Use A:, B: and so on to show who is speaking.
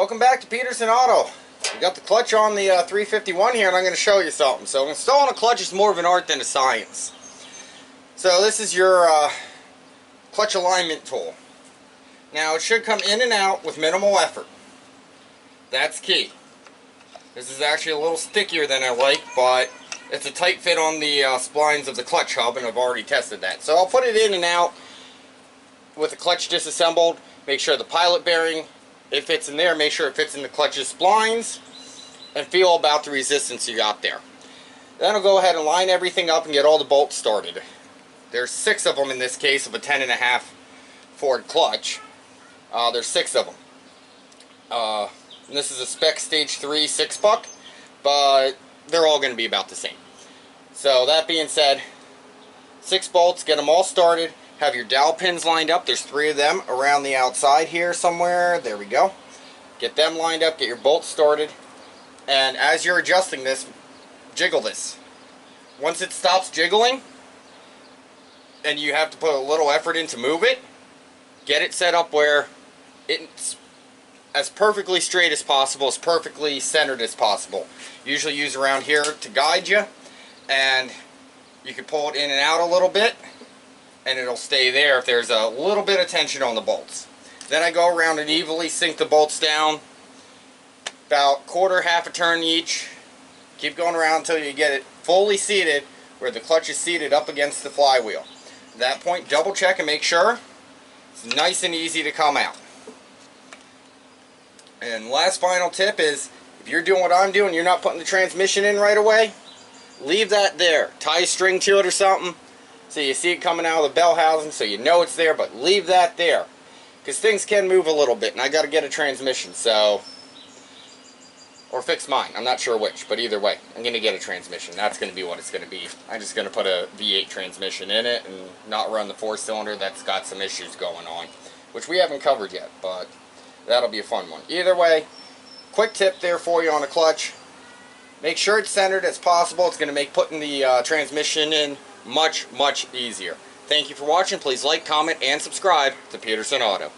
A: Welcome back to Peterson Auto. We got the clutch on the 351 here, and I'm going to show you something. So installing a clutch is more of an art than a science. So this is your clutch alignment tool. Now it should come in and out with minimal effort. That's key. This is actually a little stickier than I like, but it's a tight fit on the splines of the clutch hub, and I've already tested that. So I'll put it in and out with the clutch disassembled. Make sure the pilot bearing, it fits in there. Make sure it fits in the clutch's splines, and feel about the resistance you got there. Then I'll go ahead and line everything up and get all the bolts started. There's 6 of them in this case of a 10.5 Ford clutch. There's 6 of them. And this is a spec stage 3 6-buck, but they're all going to be about the same. So that being said, 6 bolts, get them all started. Have your dowel pins lined up. There's 3 of them around the outside here somewhere. There we go. Get them lined up, get your bolts started, and as you're adjusting this, jiggle this. Once it stops jiggling and you have to put a little effort in to move it, get it set up where it's as perfectly straight as possible, as perfectly centered as possible. Usually use around here to guide you, and you can pull it in and out a little bit and it'll stay there if there's a little bit of tension on the bolts. Then I go around and evenly sink the bolts down, about quarter, half a turn each. Keep going around until you get it fully seated where the clutch is seated up against the flywheel. At that point, double check and make sure it's nice and easy to come out. And last final tip is, if you're doing what I'm doing, you're not putting the transmission in right away, leave that there. Tie a string to it or something so you see it coming out of the bell housing so you know it's there, but leave that there. Because things can move a little bit, and I got to get a transmission, so, or fix mine. I'm not sure which, but either way, I'm going to get a transmission. That's going to be what it's going to be. I'm just going to put a V8 transmission in it and not run the 4-cylinder that's got some issues going on, which we haven't covered yet, but that'll be a fun one. Either way, quick tip there for you on the clutch. Make sure it's centered as possible. It's going to make putting the transmission in much, much easier. Thank you for watching. Please like, comment, and subscribe to Peterson Auto.